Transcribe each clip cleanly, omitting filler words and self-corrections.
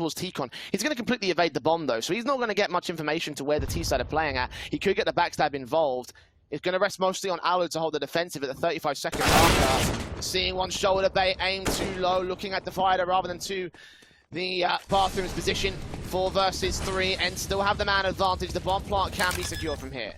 towards T-Con. He's going to completely evade the bomb, though, so he's not going to get much information to where the T-side are playing at. He could get the backstab involved. It's going to rest mostly on Alu to hold the defensive at the 35-second marker. Seeing one shoulder bait, aim too low, looking at Divider rather than to the bathroom's position. 4 versus 3, and still have the man advantage. The bomb plant can be secured from here.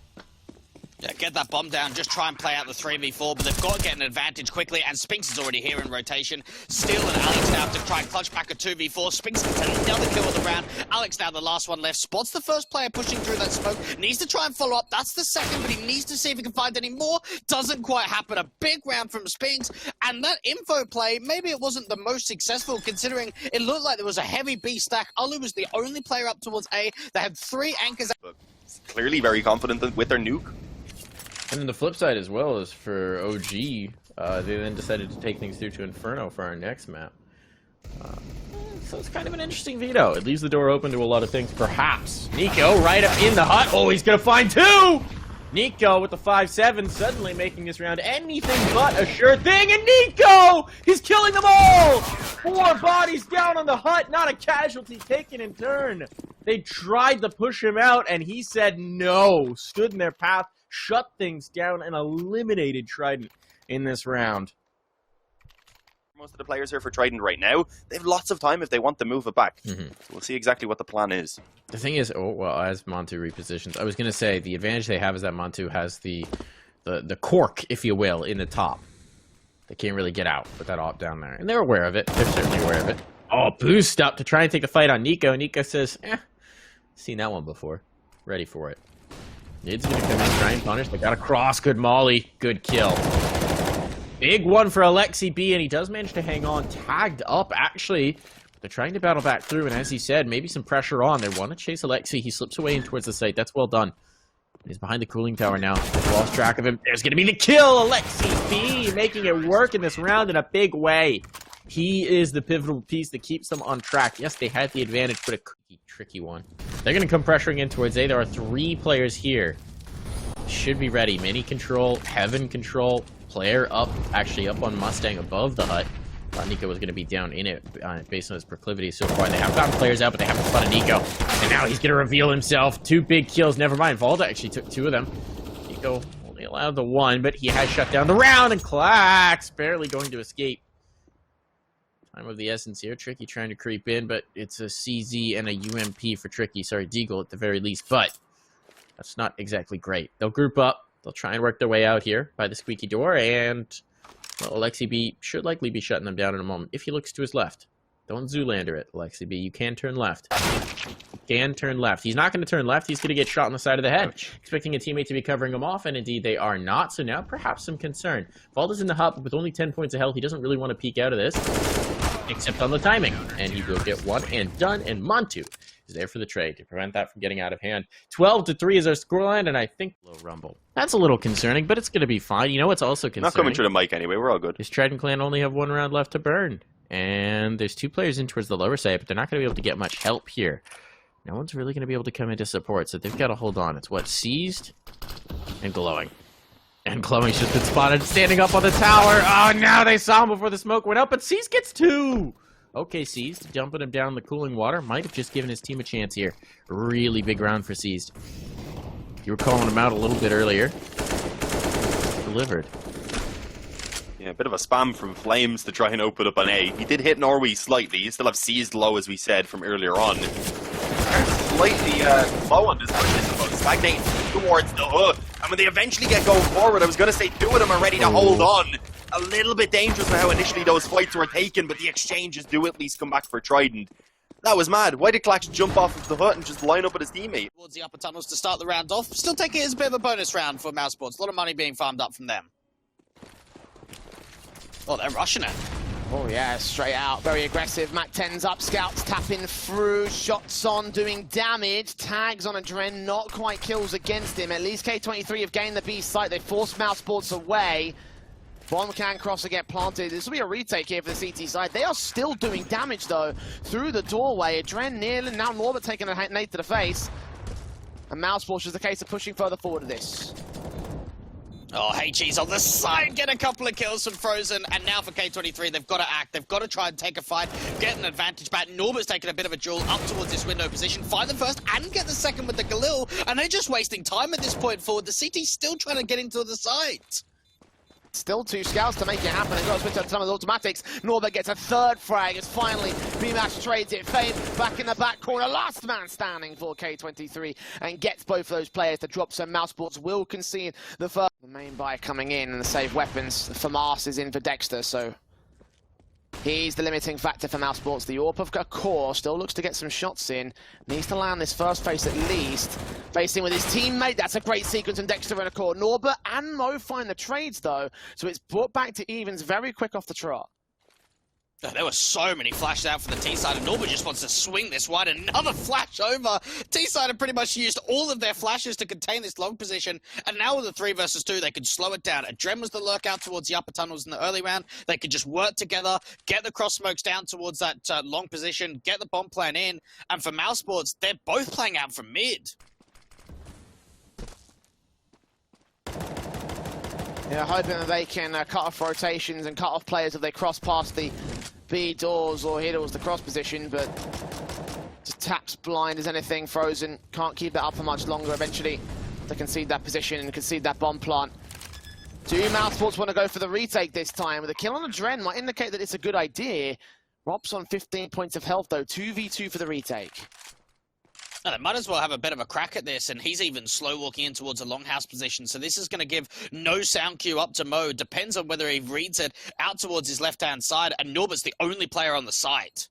Yeah, get that bomb down, just try and play out the 3v4, but they've got to get an advantage quickly, and Spinks is already here in rotation. Steel and Alex now to try and clutch back a 2v4. Spinks can take another kill of the round. Alex now the last one left. Spots the first player pushing through that smoke. Needs to try and follow up. That's the second, but he needs to see if he can find any more. Doesn't quite happen. A big round from Spinks, and that info play, maybe it wasn't the most successful, considering it looked like there was a heavy B stack. Alu was the only player up towards A. They had 3 anchors. But clearly very confident with their nuke. And then the flip side as well is for OG, they then decided to take things through to Inferno for our next map. So it's kind of an interesting veto. It leaves the door open to a lot of things, perhaps. Nico right up in the hut. Oh, he's going to find 2! Nico with the 5-7 suddenly making this round anything but a sure thing. And Nico! He's killing them all! 4 bodies down on the hut. Not a casualty taken in turn. They tried to push him out, and he said no. Stood in their path, shut things down, and eliminated Trident in this round. Most of the players here for Trident right now, they have lots of time if they want to move it back. So we'll see exactly what the plan is. The thing is, oh, well, as Montu repositions, I was going to say the advantage they have is that Montu has the cork, if you will, in the top. They can't really get out with that op down there. And they're aware of it. They're certainly aware of it. Oh, boost up to try and take the fight on Nico. Nico says, seen that one before. Ready for it. Nid's going to come in, try and punish. They got a cross. Good molly. Good kill. Big one for Alexi B, and he does manage to hang on. Tagged up, actually. They're trying to battle back through, and as he said, maybe some pressure on. They want to chase Alexi. He slips away in towards the site. That's well done. He's behind the cooling tower now. They've lost track of him. There's going to be the kill! Alexi B making it work in this round in a big way. He is the pivotal piece that keeps them on track. Yes, they had the advantage, but a tricky one. They're going to come pressuring in towards A. There are 3 players here. Should be ready. Mini control, Heaven control, player up, actually up on Mustang above the hut. Thought Nico was going to be down in it based on his proclivity so far. They have gotten players out, but they haven't spotted Nico. And now he's going to reveal himself. 2 big kills. Never mind. Valda actually took 2 of them. Nico only allowed the 1, but he has shut down the round, and Clax barely going to escape. Time of the essence here. Tricky trying to creep in, but it's a CZ and a UMP for Tricky. Sorry, Deagle at the very least, but that's not exactly great. They'll group up. They'll try and work their way out here by the squeaky door, and well, Alexi B should likely be shutting them down in a moment if he looks to his left. Don't Zoolander it, Alexi B. You can turn left. You can turn left. He's not going to turn left. He's going to get shot on the side of the head. Expecting a teammate to be covering him off, and indeed they are not. So now perhaps some concern. Valda's in the hut, but with only 10 points of health, he doesn't really want to peek out of this, except on the timing. And he will get 1 and done, and Montu is there for the trade to prevent that from getting out of hand. 12-3 is our scoreline, and I think low rumble. That's a little concerning, but it's going to be fine. You know what's also concerning? Not coming through the mic anyway. We're all good. This Trident clan only have 1 round left to burn. And there's 2 players in towards the lower side, but they're not going to be able to get much help here. No one's really going to be able to come into support, so they've got to hold on. It's what? Seized and Glowing. And Glowing's just been spotted standing up on the tower. Oh, now they saw him before the smoke went up, but Seized gets 2! Okay, Seized, dumping him down in the cooling water. Might have just given his team a chance here. Really big round for Seized. You were calling him out a little bit earlier. Delivered. Yeah, a bit of a spam from Flames to try and open up an A. He did hit Norway slightly. You still have Seized low, as we said, from earlier on. They're slightly low on this one, stagnating towards the hood. And when they eventually get going forward, I was going to say 2 of them are ready to hold on. A little bit dangerous for how initially those fights were taken, but the exchanges do at least come back for Trident. That was mad. Why did Clax jump off of the hut and just line up with his teammate? Towards the upper tunnels to start the round off. Still taking it as a bit of a bonus round for Mousesports. A lot of money being farmed up from them. Oh, they're rushing it. Oh yeah, straight out, very aggressive. Mac 10's up, scouts tapping through, shots on, doing damage, tags on a Dren, not quite kills against him. At least K23 have gained the B site, they forced Mousesports away. Bomb can cross and get planted. This will be a retake here for the CT side. They are still doing damage though, through the doorway. Adren nearly, now Norbert taking a nade to the face. And Mousesports is the case of pushing further forward to this. Oh, HE's on the side, get a couple of kills from Frozen, and now for K23, they've got to act, they've got to try and take a fight, get an advantage back. Norbert's taking a bit of a duel up towards this window position, find the first and get the second with the Galil, and they're just wasting time at this point forward. The CT's still trying to get into the site. Still 2 scouts to make it happen. They've got to switch on some of the automatics. Norbert gets a 3rd frag as finally BMash trades it. Fame back in the back corner. Last man standing for K23 and gets both those players to drop. So Mousesports will concede the first. The main buy coming in and the save weapons. FAMAS is in for Dexter, so he's the limiting factor for Mousesports. The AWP of Core still looks to get some shots in. Needs to land this first face at least. Facing with his teammate, that's a great sequence, and Dexter and a Core. Norbert and Mo find the trades though, so it's brought back to evens very quick off the trot. There were so many flashes out for the T-side, and Norbert just wants to swing this wide. Another flash over. T-side have pretty much used all of their flashes to contain this long position, and now with the 3 versus 2, they could slow it down. Adren was the lurk out towards the upper tunnels in the early round. They could just work together, get the cross smokes down towards that long position, get the bomb plan in, and for Mousesports, they're both playing out from mid. Yeah, hoping that they can cut off rotations and cut off players if they cross past the B doors or hit towards the cross position, but just taps blind as anything. Frozen can't keep that up for much longer. Eventually, they concede that position and concede that bomb plant. Do Mousesports want to go for the retake this time? With a kill on Adren might indicate that it's a good idea. ropz on 15 points of health though, 2v2 for the retake. Now, they might as well have a bit of a crack at this, and he's even slow walking in towards a longhouse position, so this is going to give no sound cue up to Mo. Depends on whether he reads it out towards his left-hand side, and Norbert's the only player on the site.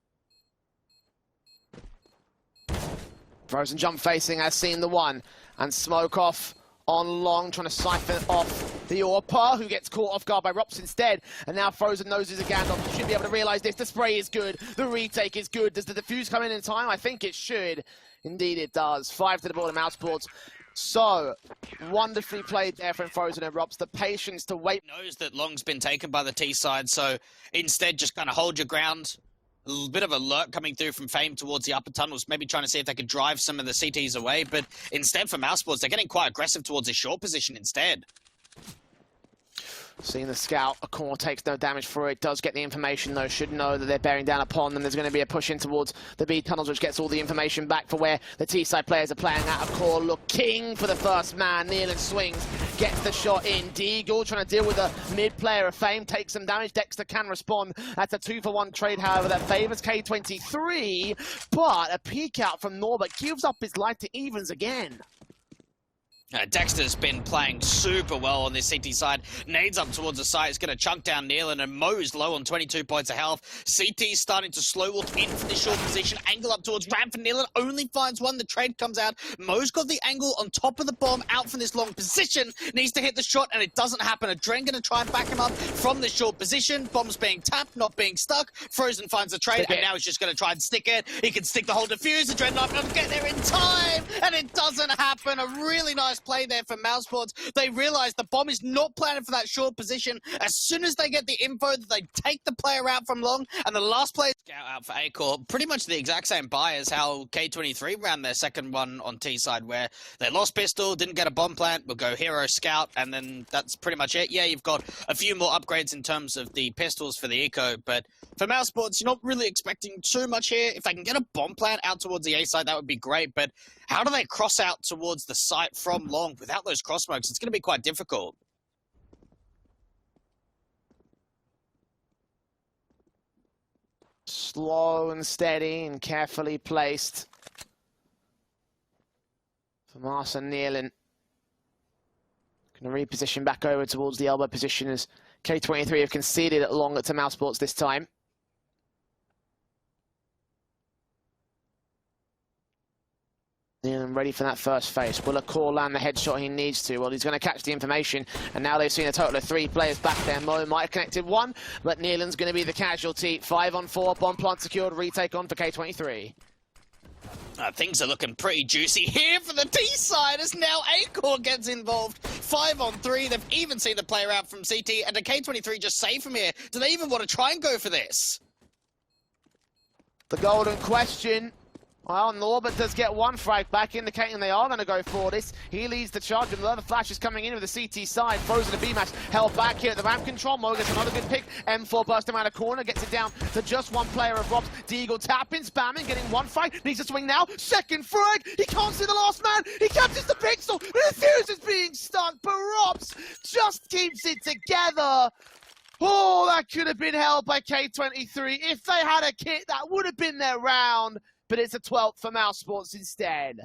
Frozen jump facing has seen the one, and smoke off on long, trying to siphon off the AWP, who gets caught off guard by ropz instead, and now Frozen knows he's a Gandalf. Should be able to realise this. The spray is good, the retake is good. Does the defuse come in time? I think it should. Indeed it does. 5 to the board of Mousesports. So, wonderfully played there from Frozen and ropz. The patience to wait. Knows that Long's been taken by the T side, so instead just kind of hold your ground. A little bit of a lurk coming through from Fame towards the upper tunnels, maybe trying to see if they could drive some of the CTs away, but instead for Mousesports, they're getting quite aggressive towards his short position instead. Seeing the scout, a Core takes no damage for it, does get the information though, should know that they're bearing down upon them. There's going to be a push in towards the B tunnels, which gets all the information back for where the T-side players are playing out. A Core looking for the first man, Nealon swings, gets the shot in. Deagle trying to deal with a mid player of Fame, takes some damage. Dexter can respond. That's a 2-for-1 trade, however, that favours K23, but a peek out from Norbert gives up his life to evens again. Dexter's been playing super well on this CT side. Nades up towards the side. It's going to chunk down Nealon, and Mo's low on 22 points of health. CT's starting to slow walk in for the short position. Angle up towards ramp for Nealon. Only finds one. The trade comes out. Mo's got the angle on top of the bomb out from this long position. Needs to hit the shot, and it doesn't happen. Adren going to try and back him up from this short position. Bomb's being tapped, not being stuck. Frozen finds the trade, and now he's just going to try and stick it. He can stick the whole defuse. Adren not going to get there in time, and it doesn't happen. A really nice play there for Mousesports. They realize the bomb is not planted for that short position. As soon as they get the info that they take the player out from long, and the last player scout out for A-Core, pretty much the exact same buy as how K23 ran their second one on T side, where they lost pistol, didn't get a bomb plant, will go hero scout, and then that's pretty much it. Yeah, you've got a few more upgrades in terms of the pistols for the eco, but for Mousesports, you're not really expecting too much here. If they can get a bomb plant out towards the A side, that would be great, but how do they cross out towards the site from long without those cross smokes? It's going to be quite difficult. Slow and steady and carefully placed. For FAMAS and Nealon. Going to reposition back over towards the elbow position as K23 have conceded it long to Mousesports this time. Nealon ready for that first face. Will a Core land the headshot he needs to? Well, he's going to catch the information, and now they've seen a total of 3 players back there. Mo might have connected one, but Nealon's going to be the casualty. 5-on-4, bomb plant secured, retake on for K23. Things are looking pretty juicy here for the T side as now A-Core gets involved. 5-on-3, they've even seen the player out from CT, and the K23 just save from here. Do they even want to try and go for this? The golden question. Well, Norbert does get one frag back, indicating they are going to go for this. He leads the charge, and the other flash is coming in with the CT side. Frozen a B-match, held back here at the ramp control. Mo gets another good pick. M4 bursting around a corner, gets it down to just one player of ropz. Deagle tapping, spamming, getting one frag. Needs to swing now. Second frag. He can't see the last man. He catches the pixel. Infuse is being stunned, but ropz just keeps it together. Oh, that could have been held by K23. If they had a kit, that would have been their round. But it's a 12th for Mouse Sports instead.